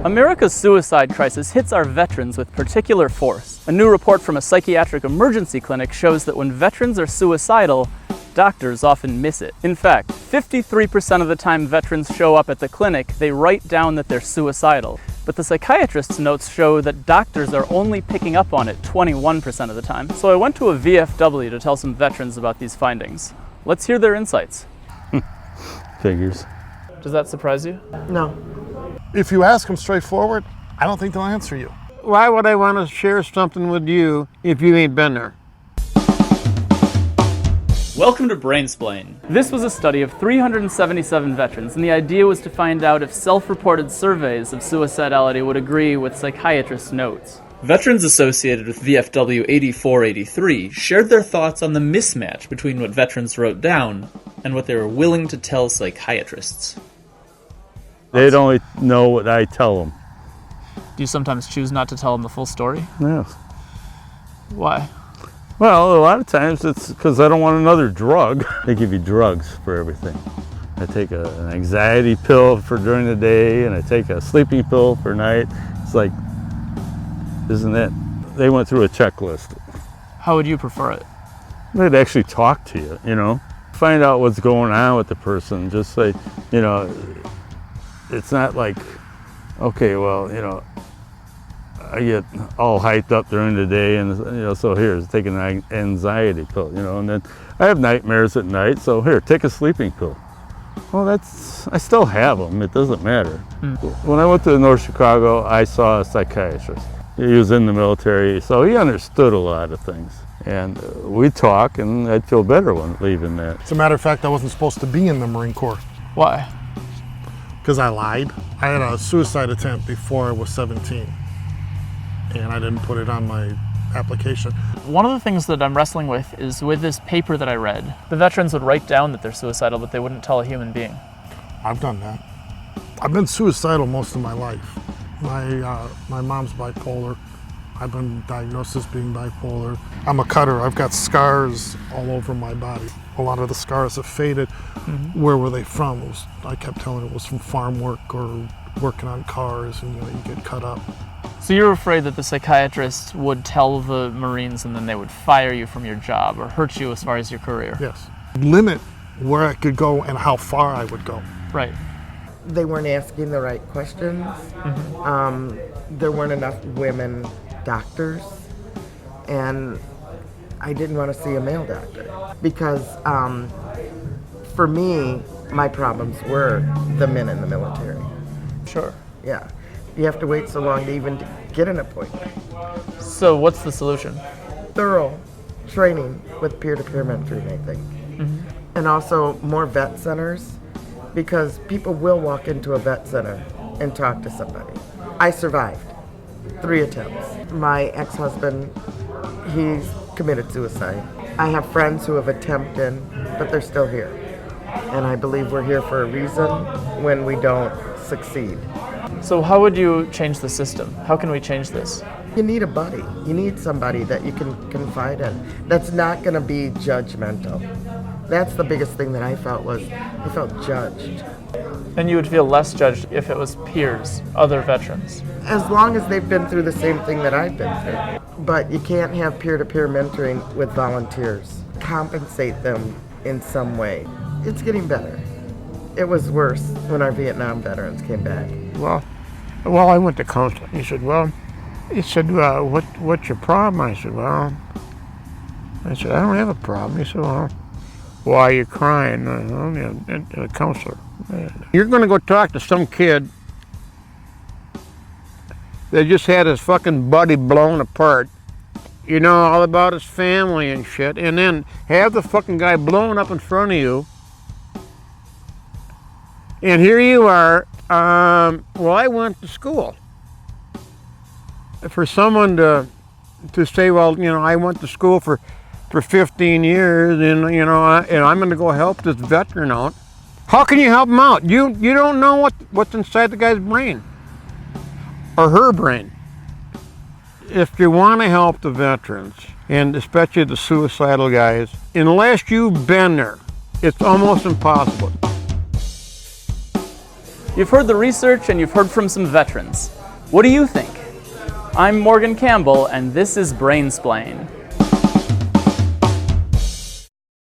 America's suicide crisis hits our veterans with particular force. A new report from a psychiatric emergency clinic shows that when veterans are suicidal, doctors often miss it. In fact, 53% of the time veterans show up at the clinic, they write down that they're suicidal. But the psychiatrist's notes show that doctors are only picking up on it 21% of the time. So I went to a VFW to tell some veterans about these findings. Let's hear their insights. Figures. Does that surprise you? No. If you ask them straightforward, I don't think they'll answer you. Why would I want to share something with you if you ain't been there? Welcome to Brainsplain. This was a study of 377 veterans, and the idea was to find out if self-reported surveys of suicidality would agree with psychiatrists' notes. Veterans associated with VFW 8483 shared their thoughts on the mismatch between what veterans wrote down and what they were willing to tell psychiatrists. They'd only know what I tell them. Do you sometimes choose not to tell them the full story? Yeah. Why? Well, a lot of times it's because I don't want another drug. They give you drugs for everything. I take an anxiety pill for during the day, and I take a sleeping pill for night. It's like, isn't it? They went through a checklist. How would you prefer it? They'd actually talk to you, you know. Find out what's going on with the person. Just say, you know, it's not like, okay, well, you know, I get all hyped up during the day, and you know, so here's taking an anxiety pill, you know, and then I have nightmares at night, so here, take a sleeping pill. Well, I still have them, it doesn't matter. When I went to North Chicago, I saw a psychiatrist. He was in the military, so he understood a lot of things. And we'd talk, and I'd feel better when leaving that. As a matter of fact, I wasn't supposed to be in the Marine Corps. Why? Because I lied. I had a suicide attempt before I was 17. And I didn't put it on my application. One of the things that I'm wrestling with is with this paper that I read. The veterans would write down that they're suicidal, but they wouldn't tell a human being. I've done that. I've been suicidal most of my life. My mom's bipolar. I've been diagnosed as being bipolar. I'm a cutter. I've got scars all over my body. A lot of the scars have faded. Where were they from? I kept telling it was from farm work or working on cars, and you know, you get cut up. So you're afraid that the psychiatrist would tell the Marines and then they would fire you from your job or hurt you as far as your career? Yes. Limit where I could go and how far I would go. Right. They weren't asking the right questions. There weren't enough women doctors, and I didn't want to see a male doctor because for me, my problems were the men in the military. Sure. Yeah. You have to wait so long to even get an appointment. So what's the solution? Thorough training with peer-to-peer mentoring, I think. And also more vet centers, because people will walk into a vet center and talk to somebody. I survived 3 attempts. My ex-husband, he's committed suicide. I have friends who have attempted, but they're still here. And I believe we're here for a reason when we don't succeed. So how would you change the system? How can we change this? You need a buddy. You need somebody that you can confide in that's not going to be judgmental. That's the biggest thing that I felt was I felt judged. And you would feel less judged if it was peers, other veterans. As long as they've been through the same thing that I've been through. But you can't have peer-to-peer mentoring with volunteers. Compensate them in some way. It's getting better. It was worse when our Vietnam veterans came back. Well, I went to counseling. He said, what's your problem? I said, I don't have a problem. He said, well, why are you crying? A counselor. You're going to go talk to some kid that just had his fucking buddy blown apart. You know all about his family and shit, and then have the fucking guy blown up in front of you. And here you are, well, I went to school. For someone to say, well, you know, I went to school for 15 years and, you know, and I'm going to go help this veteran out. How can you help him out? You don't know what's inside the guy's brain or her brain. If you want to help the veterans, and especially the suicidal guys, unless you've been there, it's almost impossible. You've heard the research and you've heard from some veterans. What do you think? I'm Morgan Campbell, and this is Brainsplain.